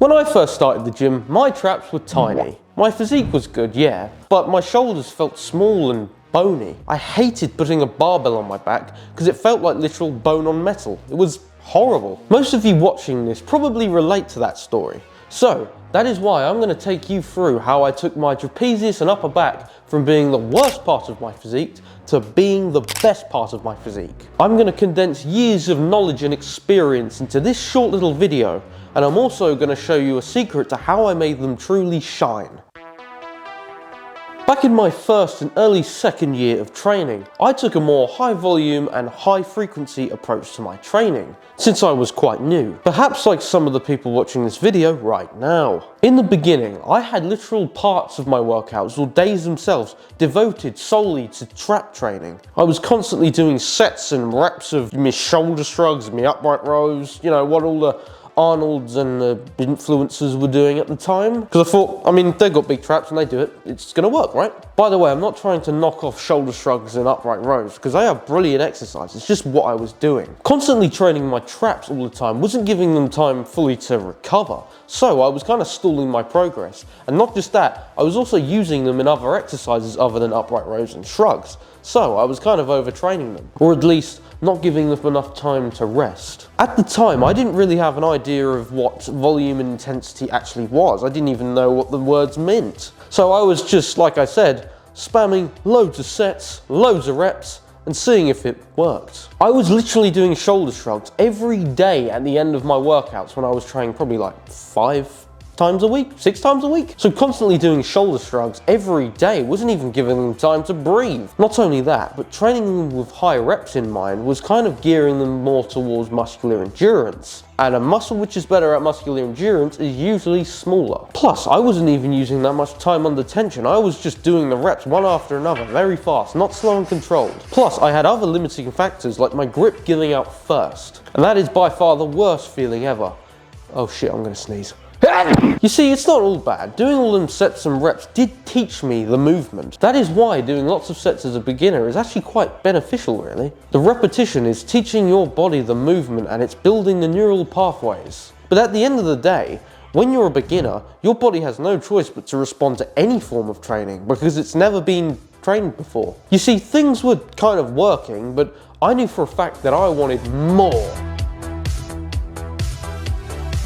When I first started the gym, my traps were tiny. My physique was good, yeah, but my shoulders felt small and bony. I hated putting a barbell on my back because it felt like literal bone on metal. It was horrible. Most of you watching this probably relate to that story. So, that is why I'm going to take you through how I took my trapezius and upper back from being the worst part of my physique to being the best part of my physique. I'm going to condense years of knowledge and experience into this short little video, and I'm also going to show you a secret to how I made them truly shine. Back in my first and early second year of training, I took a more high volume and high frequency approach to my training, since I was quite new, perhaps like some of the people watching this video right now. In the beginning, I had literal parts of my workouts or days themselves devoted solely to trap training. I was constantly doing sets and reps of my shoulder shrugs, my upright rows, you know, what all the Arnold's and the influencers were doing at the time. Because I thought, I mean, they've got big traps and they do it, it's gonna work, right? By the way, I'm not trying to knock off shoulder shrugs and upright rows, because they are brilliant exercises, it's just what I was doing. Constantly training my traps all the time wasn't giving them time fully to recover, so I was kind of stalling my progress. And not just that, I was also using them in other exercises other than upright rows and shrugs. So I was kind of overtraining them, or at least not giving them enough time to rest. At the time, I didn't really have an idea of what volume and intensity actually was. I didn't even know what the words meant. So I was just, like I said, spamming loads of sets, loads of reps, and seeing if it worked. I was literally doing shoulder shrugs every day at the end of my workouts when I was training probably like 5 times a week, 6 times a week. So constantly doing shoulder shrugs every day wasn't even giving them time to breathe. Not only that, but training them with high reps in mind was kind of gearing them more towards muscular endurance. And a muscle which is better at muscular endurance is usually smaller. Plus, I wasn't even using that much time under tension. I was just doing the reps one after another, very fast, not slow and controlled. Plus, I had other limiting factors like my grip giving out first. And that is by far the worst feeling ever. Oh shit, I'm gonna sneeze. You see, it's not all bad. Doing all them sets and reps did teach me the movement. That is why doing lots of sets as a beginner is actually quite beneficial, really. The repetition is teaching your body the movement and it's building the neural pathways. But at the end of the day, when you're a beginner, your body has no choice but to respond to any form of training because it's never been trained before. You see, things were kind of working, but I knew for a fact that I wanted more.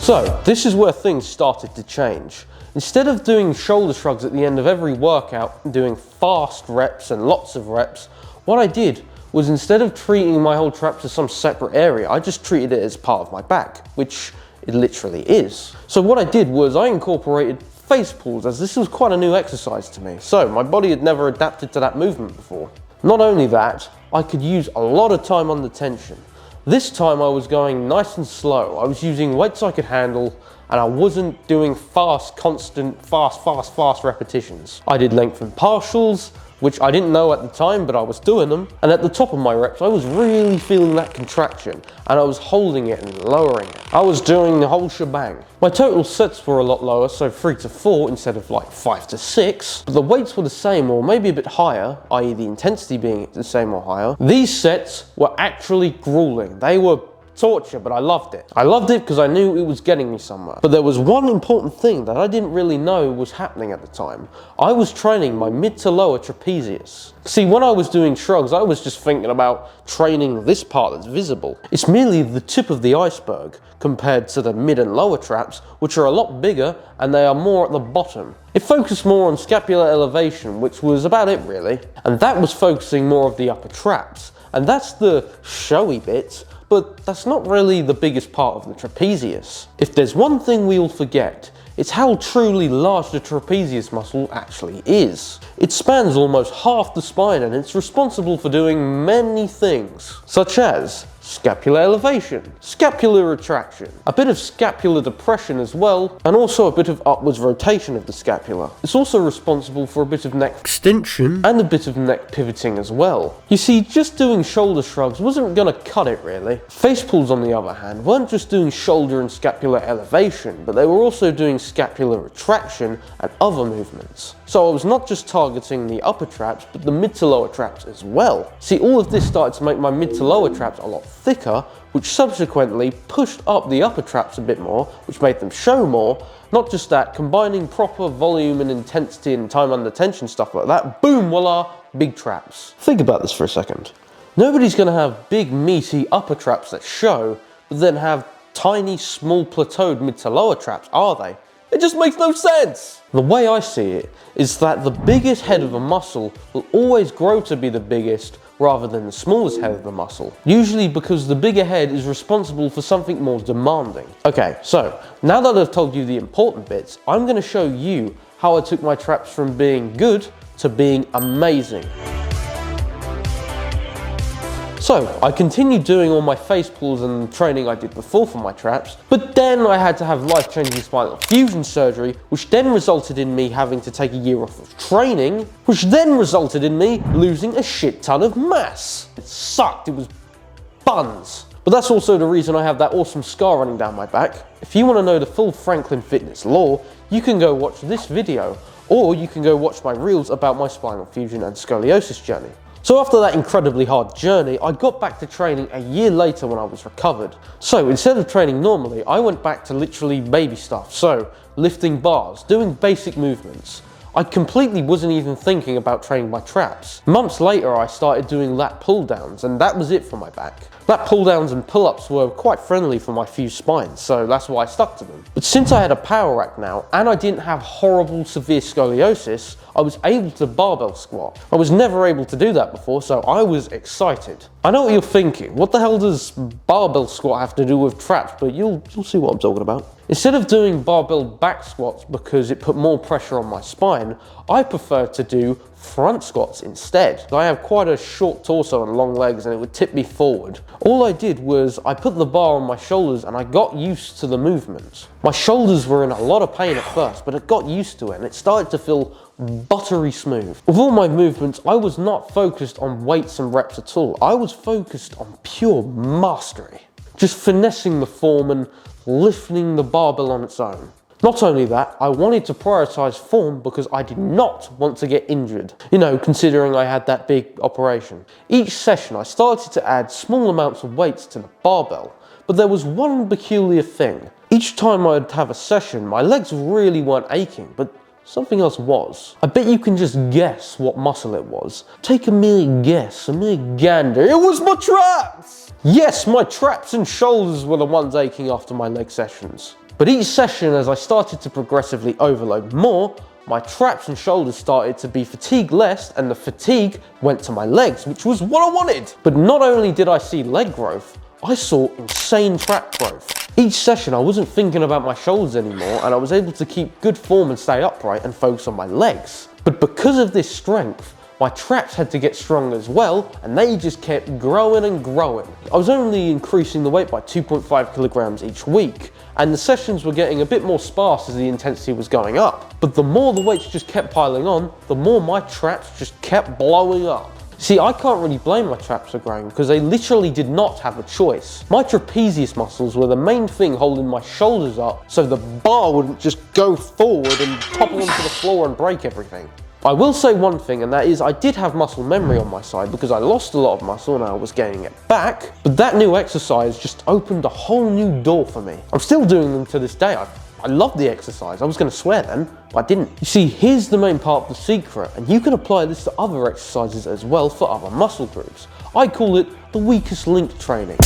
So, this is where things started to change. Instead of doing shoulder shrugs at the end of every workout and doing fast reps and lots of reps, what I did was instead of treating my whole trap as some separate area, I just treated it as part of my back, which it literally is. So what I did was I incorporated face pulls, as this was quite a new exercise to me. So my body had never adapted to that movement before. Not only that, I could use a lot of time under tension. This time I was going nice and slow. I was using weights I could handle and I wasn't doing fast, constant, fast repetitions. I did lengthened partials, which I didn't know at the time, but I was doing them. And at the top of my reps, I was really feeling that contraction and I was holding it and lowering it. I was doing the whole shebang. My total sets were a lot lower, so 3 to 4 instead of like 5 to 6. But the weights were the same or maybe a bit higher, i.e. the intensity being the same or higher. These sets were actually grueling. They were torture, but I loved it. I loved it because I knew it was getting me somewhere. But there was one important thing that I didn't really know was happening at the time. I was training my mid to lower trapezius. See, when I was doing shrugs, I was just thinking about training this part that's visible. It's merely the tip of the iceberg compared to the mid and lower traps, which are a lot bigger and they are more at the bottom. It focused more on scapular elevation, which was about it really. And that was focusing more of the upper traps. And that's the showy bit, but that's not really the biggest part of the trapezius. If there's one thing we all forget, it's how truly large the trapezius muscle actually is. It spans almost half the spine and it's responsible for doing many things, such as scapular elevation, scapular retraction, a bit of scapular depression as well, and also a bit of upwards rotation of the scapula. It's also responsible for a bit of neck extension and a bit of neck pivoting as well. You see, just doing shoulder shrugs wasn't gonna cut it really. Face pulls, on the other hand, weren't just doing shoulder and scapular elevation, but they were also doing scapular retraction and other movements. So I was not just targeting the upper traps, but the mid to lower traps as well. See, all of this started to make my mid to lower traps a lot thicker, which subsequently pushed up the upper traps a bit more, which made them show more. Not just that, combining proper volume and intensity and time under tension, stuff like that, boom, voila, big traps. Think about this for a second. Nobody's going to have big, meaty upper traps that show, but then have tiny, small, plateaued mid to lower traps, are they? It just makes no sense! The way I see it is that the biggest head of a muscle will always grow to be the biggest rather than the smallest head of the muscle. Usually because the bigger head is responsible for something more demanding. Okay, so now that I've told you the important bits, I'm going to show you how I took my traps from being good to being amazing. So, I continued doing all my face pulls and training I did before for my traps, but then I had to have life-changing spinal fusion surgery, which then resulted in me having to take a year off of training, which then resulted in me losing a shit ton of mass. It sucked, it was buns. But that's also the reason I have that awesome scar running down my back. If you want to know the full Franklin Fitness lore, you can go watch this video, or you can go watch my reels about my spinal fusion and scoliosis journey. So after that incredibly hard journey, I got back to training a year later when I was recovered. So instead of training normally, I went back to literally baby stuff. So lifting bars, doing basic movements. I completely wasn't even thinking about training my traps. Months later, I started doing lat pull downs, and that was it for my back. Lat pull downs and pull-ups were quite friendly for my fused spine, so that's why I stuck to them. But since I had a power rack now, and I didn't have horrible severe scoliosis, I was able to barbell squat. I was never able to do that before, so I was excited. I know what you're thinking, what the hell does barbell squat have to do with traps? But you'll see what I'm talking about. Instead of doing barbell back squats because it put more pressure on my spine, I preferred to do front squats instead. I have quite a short torso and long legs, and it would tip me forward. All I did was I put the bar on my shoulders and I got used to the movements. My shoulders were in a lot of pain at first, but I got used to it and it started to feel buttery smooth. With all my movements, I was not focused on weights and reps at all. I was focused on pure mastery. Just finessing the form and lifting the barbell on its own. Not only that, I wanted to prioritize form because I did not want to get injured. You know, considering I had that big operation. Each session I started to add small amounts of weights to the barbell, but there was one peculiar thing. Each time I'd have a session, my legs really weren't aching, but something else was. I bet you can just guess what muscle it was. Take a mere guess, a mere gander. It was my traps! Yes, my traps and shoulders were the ones aching after my leg sessions. But each session, as I started to progressively overload more, my traps and shoulders started to be fatigued less, and the fatigue went to my legs, which was what I wanted. But not only did I see leg growth, I saw insane trap growth. Each session I wasn't thinking about my shoulders anymore, and I was able to keep good form and stay upright and focus on my legs. But because of this strength, my traps had to get strong as well, and they just kept growing and growing. I was only increasing the weight by 2.5 kilograms each week, and the sessions were getting a bit more sparse as the intensity was going up. But the more the weights just kept piling on, the more my traps just kept blowing up. See, I can't really blame my traps for growing because they literally did not have a choice. My trapezius muscles were the main thing holding my shoulders up so the bar wouldn't just go forward and topple onto the floor and break everything. I will say one thing, and that is I did have muscle memory on my side because I lost a lot of muscle and I was gaining it back, but that new exercise just opened a whole new door for me. I'm still doing them to this day. I love the exercise. I was going to swear then, but I didn't. You see, here's the main part of the secret, and you can apply this to other exercises as well for other muscle groups. I call it the weakest link training.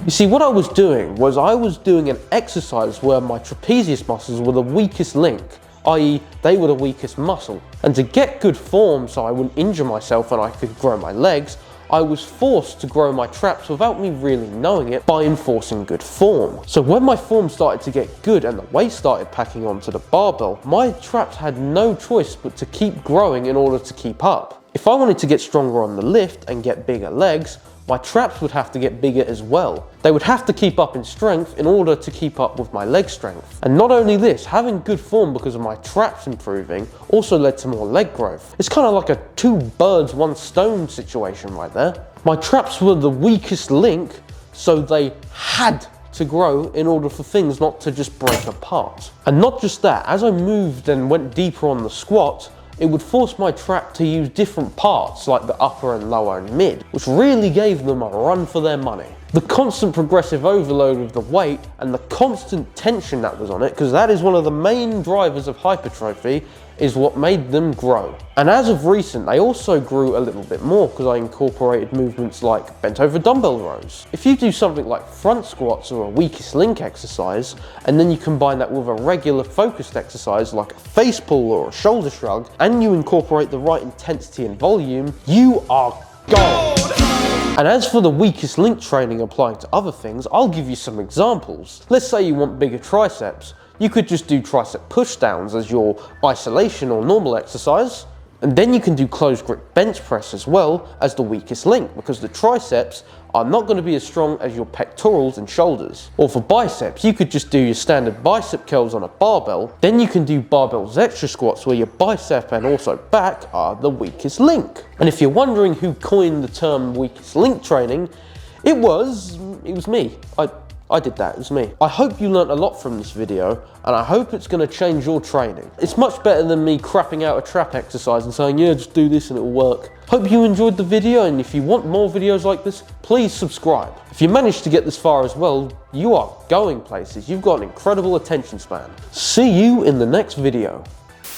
You see, what I was doing was I was doing an exercise where my trapezius muscles were the weakest link, i.e. they were the weakest muscle. And to get good form so I wouldn't injure myself and I could grow my legs, I was forced to grow my traps without me really knowing it by enforcing good form. So when my form started to get good and the weight started packing onto the barbell, my traps had no choice but to keep growing in order to keep up. If I wanted to get stronger on the lift and get bigger legs, my traps would have to get bigger as well. They would have to keep up in strength in order to keep up with my leg strength. And not only this, having good form because of my traps improving also led to more leg growth. It's kind of like a 2 birds 1 stone situation right there. My traps were the weakest link, so they had to grow in order for things not to just break apart. And not just that, as I moved and went deeper on the squat, it would force my trap to use different parts like the upper and lower and mid, which really gave them a run for their money. The constant progressive overload of the weight and the constant tension that was on it, because that is one of the main drivers of hypertrophy, is what made them grow. And as of recent, they also grew a little bit more because I incorporated movements like bent over dumbbell rows. If you do something like front squats or a weakest link exercise, and then you combine that with a regular focused exercise like a face pull or a shoulder shrug, and you incorporate the right intensity and volume, you are gold. And as for the weakest link training applying to other things, I'll give you some examples. Let's say you want bigger triceps. You could just do tricep pushdowns as your isolation or normal exercise. And then you can do closed grip bench press as well as the weakest link, because the triceps are not going to be as strong as your pectorals and shoulders. Or for biceps, you could just do your standard bicep curls on a barbell. Then you can do barbells extra squats where your bicep and also back are the weakest link. And if you're wondering who coined the term weakest link training, it was me. I did that, it was me. I hope you learnt a lot from this video, and I hope it's going to change your training. It's much better than me crapping out a trap exercise and saying, yeah, just do this and it'll work. Hope you enjoyed the video, and if you want more videos like this, please subscribe. If you managed to get this far as well, you are going places. You've got an incredible attention span. See you in the next video.